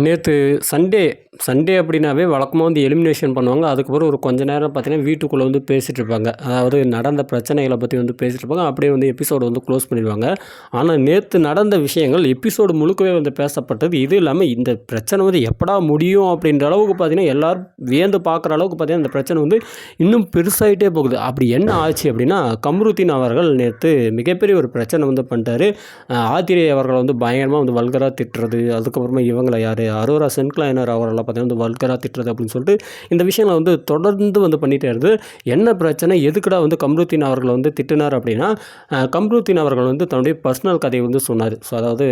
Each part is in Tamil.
நேற்று சண்டே அப்படின்னாவே வழக்கமாக வந்து எலிமினேஷன் பண்ணுவாங்க. அதுக்கப்புறம் ஒரு கொஞ்ச நேரம் பார்த்தீங்கன்னா, வீட்டுக்குள்ளே வந்து பேசிகிட்டு இருப்பாங்க. அதாவது நடந்த பிரச்சனைகளை பற்றி வந்து பேசிகிட்டு இருப்பாங்க. அப்படியே வந்து எபிசோடு வந்து க்ளோஸ் பண்ணிடுவாங்க. ஆனால் நேற்று நடந்த விஷயங்கள் எபிசோடு முழுக்கவே வந்து பேசப்பட்டது. இது இல்லாமல் இந்த பிரச்சனை வந்து எப்படா முடியும் அப்படின்ற அளவுக்கு பார்த்தீங்கன்னா, எல்லோரும் வியந்து பார்க்குற அளவுக்கு பார்த்தீங்கன்னா, இந்த பிரச்சனை வந்து இன்னும் பெருசாகிட்டே போகுது. அப்படி என்ன ஆச்சு அப்படின்னா, கம்ருதீன் அவர்கள் நேற்று மிகப்பெரிய ஒரு பிரச்சனை வந்து பண்ணிட்டாரு. ஆத்திரே அவர்களை வந்து பயங்கரமாக வந்து வல்கராக திட்டுறது, அதுக்கப்புறமா இவங்களை யார் அரோரா சென்க்ளைனர் அவர்களை பார்த்தீங்கன்னா வந்து வல்கராக திட்டுறது அப்படின்னு சொல்லிட்டு இந்த விஷயங்களை வந்து தொடர்ந்து வந்து பண்ணிகிட்டே இருந்து என்ன பிரச்சனை எதுக்குடா வந்து கம்ருதீன் அவர்களை வந்து திட்டினார் அப்படின்னா, கம்ருதீன் அவர்கள் வந்து தன்னுடைய பர்சனல் கதையை வந்து சொன்னார். ஸோ அதாவது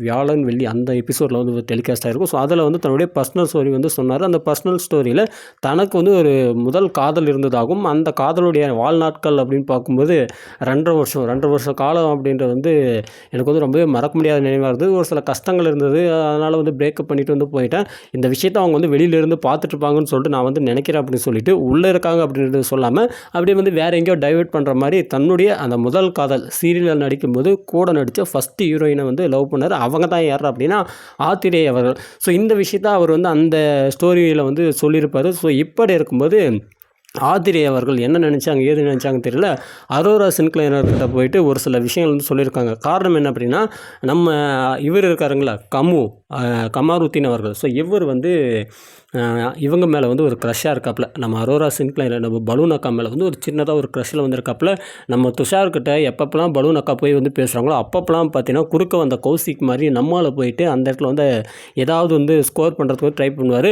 வியாழன் வெள்ளி அந்த எபிசோடில் வந்து டெலிகாஸ்ட் ஆகிருக்கும். ஸோ அதில் வந்து தன்னுடைய பர்சனல் ஸ்டோரி வந்து சொன்னார். அந்த பர்சனல் ஸ்டோரியில் தனக்கு வந்து ஒரு முதல் காதல் இருந்ததாகவும் அந்த காதலுடைய வாழ்நாட்கள் அப்படின்னு பார்க்கும்போது 2.5 வருஷ காலம் அப்படின்றது வந்து எனக்கு வந்து ரொம்பவே மறக்க முடியாத நினைவாக இருந்தது. ஒரு சில கஷ்டங்கள் இருந்தது. அதனால் வந்து பிரேக்கப் பண்ணிட்டு வந்து போயிட்டேன். இந்த விஷயத்தை அவங்க வந்து வெளியிலேருந்து பார்த்துட்ருப்பாங்கன்னு சொல்லிட்டு நான் வந்து நினைக்கிறேன் அப்படின்னு சொல்லிட்டு உள்ளே இருக்காங்க அப்படின்றது சொல்லாமல் அப்படியே வந்து வேறு எங்கேயோ டைவெர்ட் பண்ணுற மாதிரி தன்னுடைய அந்த முதல் காதல் சீரியலில் நடிக்கும்போது கூட நடித்த ஃபஸ்ட்டு ஹீரோயினை வந்து லவ் பண்ணார். அவங்க தான் யார் அப்படின்னா ஆத்திரே அவர்கள். ஸோ இந்த விஷயத்தை அவர் வந்து அந்த ஸ்டோரியில் வந்து சொல்லியிருப்பார். ஸோ இப்படி இருக்கும்போது ஆதிரே அவர்கள் என்ன நினச்சாங்க ஏது நினச்சாங்க தெரியல. அரோரா சென்க்ளைனர்கிட்ட போயிட்டு ஒரு சில விஷயங்கள் வந்து சொல்லியிருக்காங்க. காரணம் என்ன அப்படின்னா, நம்ம இவர் இருக்காருங்களா கமாருத்தீன் அவர்கள். ஸோ இவர் வந்து இவங்க மேலே வந்து ஒரு க்ரஷ்ஷாக இருக்காப்புல. நம்ம அரோரா சென்க்ளைனர் நம்ம பலூன் அக்கா மேலே வந்து ஒரு சின்னதாக ஒரு க்ரஷ்ஷில் வந்து இருக்காப்புல. நம்ம துஷார்கிட்ட எப்பப்பெல்லாம் பலூன் அக்கா போய் வந்து பேசுகிறாங்களோ அப்பப்பெல்லாம் பார்த்தீங்கன்னா குறுக்க வந்த கௌசிக் மாதிரி நம்மால் போயிட்டு அந்த இடத்துல வந்து ஏதாவது வந்து ஸ்கோர் பண்ணுறதுக்கு ட்ரை பண்ணுவார்.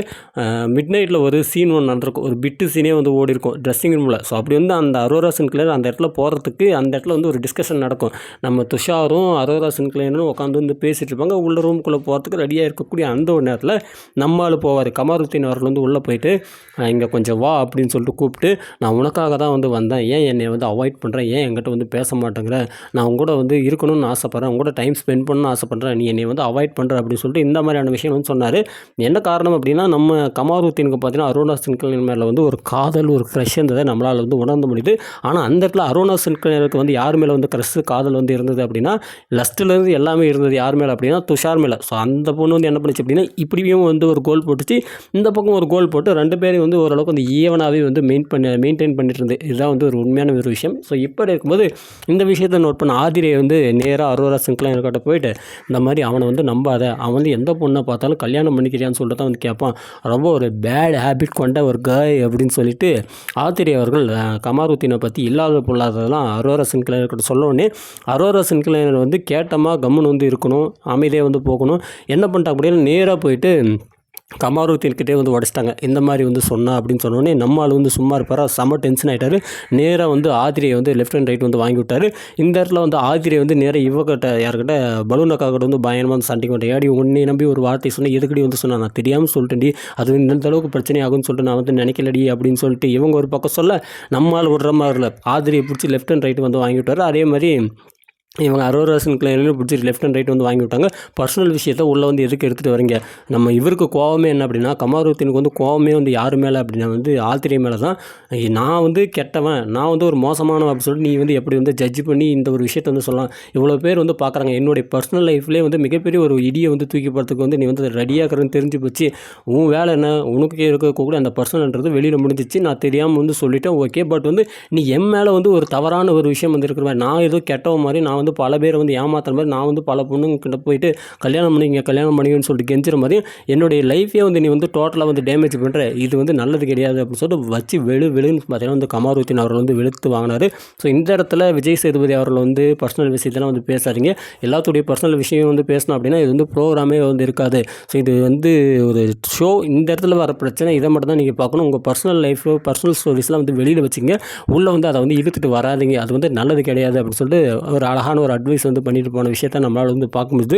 மிட் நைட்டில் ஒரு சீன் ஒன்று நடந்திருக்கும். ஒரு பிட்டு சீனே வந்து ஓடி இருக்கும் ட்ரெஸ்ஸிங் ரூமில். ஸோ அப்படி வந்து அந்த அரோரா சென்க்ளைனர் அந்த இடத்துல போகிறதுக்கு அந்த இடத்துல வந்து ஒரு டிஸ்கஷன் நடக்கும். நம்ம துஷாரும் அரோரா சென்க்ளைனரும் உட்காந்து வந்து பேசிகிட்டு இருப்பாங்க. உள்ள ரூமுக்குள்ளே போகிறதுக்கு ரெடியாக இருக்கக்கூடிய அந்த ஒரு நேரத்தில் நம்மால் போவார். கமாருத்தீன் அவர்கள் வந்து உள்ளே போயிட்டு இங்கே கொஞ்சம் வா அப்படின்னு சொல்லிட்டு கூப்பிட்டு, நான் உனக்காக தான் வந்து வந்தேன், ஏன் என்னை வந்து அவாய்ட் பண்ணுறேன், ஏன் என்கிட்ட வந்து பேச மாட்டேங்கிற, நான் உங்க கூட வந்து இருக்கணும்னு ஆசைப்பட்றேன், உங்க கூட டைம் ஸ்பெண்ட் பண்ணணும்னு ஆசைப்பட்றேன், நீ என்னை வந்து அவாய்ட் பண்ணுற அப்படின்னு சொல்லிட்டு இந்த மாதிரியான விஷயம் வந்து சொன்னார். என்ன காரணம் அப்படின்னா, நம்ம கமாருத்தீனுக்கு பார்த்தீங்கன்னா அரோரா சென்க்ளைனர் மேலே வந்து ஒரு காதல் ஒரு க்ரஷ் இருந்ததை நம்மளால் வந்து உணர்ந்து முடியுது. ஆனால் அந்த இடத்துல அரோரா சென்க்ளைனருக்கு வந்து யார் மேலே வந்து க்ரஷ் காதல் வந்து இருந்தது அப்படின்னா, லஸ்ட்லேருந்து எல்லாமே இருந்தது யார் மேலே அப்படின்னா துஷார் மேலே. ஸோ அந்த பொண்ணு வந்து என்ன பண்ணிச்சு அப்படின்னா, இப்படியும் வந்து ஒரு கோல் போட்டுச்சு, இந்த பக்கம் ஒரு கோல் போட்டு 2 பேரையும் வந்து ஓரளவுக்கு வந்து ஈவனாகவே வந்து மெயின்டைன் பண்ணிட்டு இருந்து. இதுதான் வந்து ஒரு உண்மையான ஒரு விஷயம். ஸோ இப்படி இருக்கும்போது இந்த விஷயத்தை நோட் பண்ண ஆதிரே வந்து நேராக அரோரா சென்க்ளைனர்கிட்ட போயிட்டு, இந்த மாதிரி அவனை வந்து நம்பாத, அவன் வந்து எந்த பொண்ணை பார்த்தாலும் கல்யாணம் பண்ணிக்கிறியான்னு சொல்லிட்டு தான் வந்து கேட்பான், ரொம்ப ஒரு பேட் ஹேபிட் கொண்ட ஒரு காய் அப்படின்னு சொல்லிட்டு ஆதிரே அவர்கள் கமாருத்தீனை பற்றி இல்லாத பொல்லாததெல்லாம் அரோரா சென்க்ளைனர்கிட்ட சொல்லவுடனே அரோரா சென்க்ளைனர் வந்து கேட்டமா கம்முன்னு வந்து இருக்கணும், அமைதியாக வந்து போகணும். என்ன பண்ணிட்டாங்க அப்படின்னு நேராக போயிட்டு கமாருத்தீன்கிட்டே வந்து உடச்சிட்டாங்க. இந்த மாதிரி வந்து சொன்னா அப்படின்னு சொன்னோடனே நம்மால் வந்து சும்மா இருப்பாரா, செம்ம டென்ஷன் ஆகிட்டார். நேராக வந்து ஆதிரியை வந்து லெஃப்ட் அண்ட் ரைட் வந்து வாங்கி விட்டார். இந்த இடத்துல வந்து ஆதிரியை வந்து நேராக இவகிட்ட யார்கிட்ட பலூன் அக்கா கிட்ட வந்து பயங்கரமாக வந்து சண்டைக்கு வந்துட்டேன். ஏடி உன்னை நம்பி ஒரு வார்த்தை சொன்னேன், எதுக்கடி வந்து சொன்னேன், நான் தெரியாமல் சொல்லிட்டேன்டி, அது இந்த அளவுக்கு பிரச்சனை ஆகும்னு சொல்லிட்டு நான் வந்து நினைக்கலடி அப்படின்னு சொல்லிட்டு இவங்க ஒரு பக்கம் சொல்ல, நம்மால் விடுற மாதிரி இல்லை, ஆதிரியை பிடிச்சி லெஃப்ட் அண்ட் ரைட் வந்து வாங்கி விட்டார். அதே மாதிரி இவங்க அரோரா சென்க்ளைனர் பிடிச்சி லெஃப்ட் அண்ட் ரைட் வந்து வாங்கி விட்டாங்க. பர்சனல் விஷயத்தை உள்ளே வந்து எதுக்கு எடுத்துகிட்டு வரீங்க, நம்ம இவருக்கு கோவமே என்ன அப்படின்னா, கமாருத்தீனுக்கு வந்து கோவமே வந்து யார் மேலே அப்படின்னா வந்து ஆத்திரே மேலே தான். நான் வந்து கெட்டவன், நான் வந்து ஒரு மோசமானவன் அப்படின்னு சொல்லிட்டு நீ வந்து எப்படி வந்து ஜட்ஜ் பண்ணி இந்த ஒரு விஷயத்தை வந்து சொல்லலாம், இவ்வளோ பேர் வந்து பார்க்குறாங்க, என்னுடைய பர்சனல் லைஃப்லேயே வந்து மிகப்பெரிய ஒரு இடியை வந்து தூக்கி போகிறதுக்கு வந்து நீ வந்து ரெடியாகிறன்னு தெரிஞ்சு போச்சு, உன் வேலை என்ன, உனக்கு இருக்கக்கூடிய அந்த பர்சனல்ன்றது வெளியில் முடிஞ்சிச்சு, நான் தெரியாமல் வந்து சொல்லிட்டேன் ஓகே, பட் வந்து நீ என் மேலே வந்து ஒரு தவறான ஒரு விஷயம் வந்து இருக்கிற மாதிரி, நான் ஏதோ கெட்டவன் மாதிரி, நான் வந்து பல பேரை வந்து ஏமாத்துற மாதிரி, நான் வந்து பல பொண்ணுங்கிட்ட போயிட்டு கல்யாணம் பண்ணிங்கன்னு சொல்லிட்டு கெஞ்சுற மாதிரி என்னுடைய லைஃபே வந்து நீ வந்து டோட்டலாக வந்து டேமேஜ் பண்ணுற, இது வந்து நல்லது கிடையாது அப்படின்னு சொல்லிட்டு வச்சு வெளுன்னு பார்த்தீங்கன்னா வந்து கமாருத்தீன் அவர்கள் வந்து வெளுத்து வாங்கினார். ஸோ இந்த இடத்துல விஜய் சேதுபதி அவர்கள் வந்து பர்சனல் விஷயத்தெல்லாம் வந்து பேசாதீங்க, எல்லாத்துடைய பர்சனல் விஷயம் வந்து பேசணும் அப்படின்னா இது வந்து ப்ரோக்ராமே வந்து இருக்காது. ஸோ இது வந்து ஒரு ஷோ, இந்த இடத்துல வர பிரச்சனை இதை மட்டும் தான் நீங்கள் பார்க்கணும். உங்கள் பர்சனல் லைஃப் பர்சனல் ஸ்டோரிஸ்லாம் வந்து வெளியில் வச்சுங்க, உள்ளே வந்து அதை வந்து இழுத்துட்டு வராதிங்க, அது வந்து நல்லது கிடையாது அப்படின்னு சொல்லிட்டு ஒரு அழகான ஒரு அட்வைஸ் வந்து பண்ணிட்டு போன விஷயத்தை நம்மளால் வந்து பார்க்கும்போது,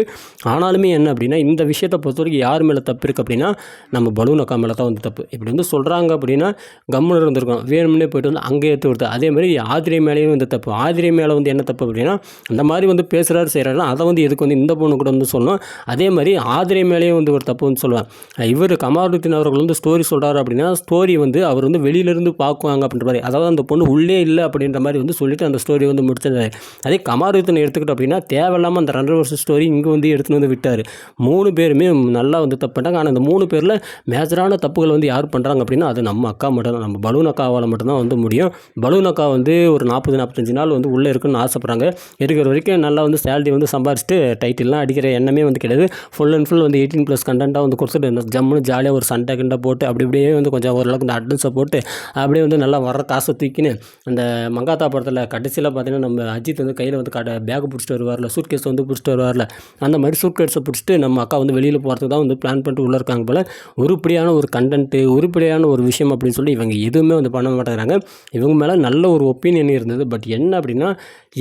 ஆனாலுமே என்ன அப்படின்னா இந்த விஷயத்தை பொறுத்த வரைக்கும் யார் மேலே தப்பு இருக்குது அப்படின்னா நம்ம பலூன் அக்கா மேலே தான் வந்து தப்பு. இப்படி வந்து சொல்கிறாங்க அப்படின்னா கம்முன்னு இருந்திருக்கோம், வேணும்னே போய்ட்டு வந்து அங்கே ஏற்று விடுது. அதே மாதிரி ஆதிரே மேலேயும் வந்து தப்பு. ஆதிரே மேலே வந்து என்ன தப்பு அப்படின்னா அந்த மாதிரி வந்து பேசுகிறாரு செய்கிறாரு, அதை வந்து எதுக்கு வந்து இந்த பொண்ணு கூட வந்து சொல்லணும். அதே மாதிரி ஆதிரே மேலேயும் வந்து ஒரு தப்பு வந்து சொல்லுவேன். இவர் கமாருத்தீன் அவர்கள் வந்து ஸ்டோரி சொல்கிறாரு அப்படின்னா ஸ்டோரி வந்து அவர் வந்து வெளியிலேருந்து பார்க்குவாங்க அப்படின்ற மாதிரி, அதாவது அந்த பொண்ணு உள்ளே இல்லை அப்படின்ற மாதிரி வந்து சொல்லிவிட்டு அந்த ஸ்டோரி வந்து முடிச்சிருந்தாரு. அதே கமாருத்தீன் இன்னொருத்தனை எடுத்துக்கிட்டோம் அப்படின்னா தேவையில்லாமல் அந்த 2 வருஷம் ஸ்டோரி இங்கே வந்து எடுத்துன்னு வந்து விட்டார். 3 பேருமே நல்லா வந்து தப்பு பண்ணிட்டாங்க. ஆனால் அந்த 3 பேரில் மேஜரான தப்புகள் வந்து யார் பண்ணுறாங்க அப்படின்னா அது நம்ம அக்கா மட்டும் தான். நம்ம பலூன் அக்காவால் மட்டும்தான் வந்து முடியும். பலூன் அக்கா வந்து ஒரு 40-45 நாள் வந்து உள்ளே இருக்குன்னு ஆசைப்பட்றாங்க. இருக்கிற வரைக்கும் நல்லா வந்து சேலரி வந்து சம்பாரிச்சிட்டு டைட்டில்லாம் அடிக்கிற எண்ணமே வந்து கிடையாது. ஃபுல் அண்ட் ஃபுல் வந்து 18+ கண்டென்ட்டாக வந்து கொடுத்துட்டு இந்த ஜம்முன்னு ஜாலியாக ஒரு சண்டை கிண்டை போட்டு அப்படி இப்படியே வந்து கொஞ்சம் ஓரளவுக்கு இந்த அட்ரன்ஸை போட்டு அப்படியே வந்து நல்லா வர்ற காசை தூக்கின்னு அந்த மங்காத்தா படத்தில் கடைசியில் பார்த்தீங்கன்னா நம்ம அஜித் வந்து கையில் வந்து பேக் பிடிச்சிட்டு வருவார்ல, சூட்கேஸ் வந்து பிடிச்சிட்டு வருவார்ல, அந்த மாதிரி சூட்கேஸை பிடிச்சிட்டு நம்ம அக்கா வந்து வெளியில் போகிறதுக்கு தான் வந்து பிளான் பண்ணிட்டு உள்ளே இருக்காங்க போல். உருப்படியான ஒரு கண்டென்ட்டு, உருப்படியான ஒரு விஷயம் அப்படின்னு சொல்லி இவங்க எதுவுமே வந்து பண்ண மாட்டேங்கிறாங்க. இவங்க மேலே நல்ல ஒரு ஒப்பீனியன் இருந்தது. பட் என்ன அப்படின்னா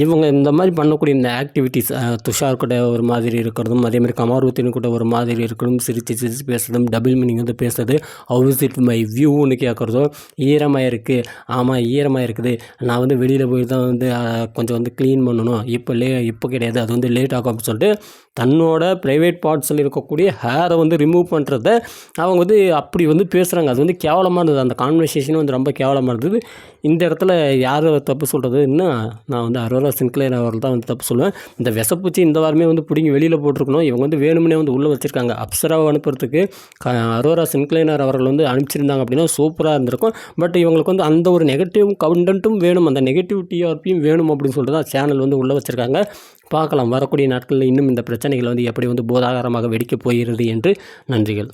இவங்க இந்த மாதிரி பண்ணக்கூடிய இந்த ஆக்டிவிட்டீஸ் துஷார் கூட ஒரு மாதிரி இருக்கிறதும், அதேமாதிரி கமாருதீன் கூட ஒரு மாதிரி இருக்கிறதும், சிரித்து சிரித்து பேசுறதும், டபுள் மீனிங் வந்து பேசுறது, ஹவ் இஸ் இட் மை வியூன்னு கேட்குறதும், ஈரமாக இருக்குது, ஆமாம் ஈரமாக இருக்குது, நான் வந்து வெளியில் போய் தான் வந்து கொஞ்சம் வந்து க்ளீன் பண்ணணும், இப்போ கிடையாது, அது வந்து லேட் ஆகும் அப்படின்னு சொல்லிட்டு தன்னோட ப்ரைவேட் பார்ட்ஸில் இருக்கக்கூடிய ஹேரை வந்து ரிமூவ் பண்ணுறத அவங்க வந்து அப்படி வந்து பேசுகிறாங்க. அது வந்து கேவலமாக இருந்தது. அந்த கான்வர்சேஷனும் வந்து ரொம்ப கேவலமாக இருந்தது. இந்த இடத்துல யார் தப்பு சொல்கிறதுன்னா நான் வந்து அரோரா சின்க்ளேர் அவர்கள் தான் வந்து தப்பு சொல்லுவேன். இந்த விஷப்பூச்சி இந்த வாரமே வந்து பிடிங்கி வெளியில் போட்டிருக்கணும். இவங்க வந்து வேணும்னே வந்து உள்ளே வச்சுருக்காங்க. அப்சராவை அனுப்புறதுக்கு அரோரா சின்க்ளேனர் அவர்கள் வந்து அனுப்பிச்சிருந்தாங்க அப்படின்னா சூப்பராக இருந்திருக்கும். பட் இவங்களுக்கு வந்து அந்த ஒரு நெகட்டிவ் கண்டென்ட்டும் வேணும், அந்த நெகட்டிவ் டிஆர்பியும் வேணும் அப்படின்னு சொல்லிட்டு தான் சேனல் வந்து உள்ளே வச்சுருக்காங்க. பார்க்கலாம் வரக்கூடிய நாட்களில் இன்னும் இந்த பிரச்சனைகள் வந்து எப்படி வந்து போதாகரமாக வெடிக்கப் போகிறது என்று. நன்றிகள்.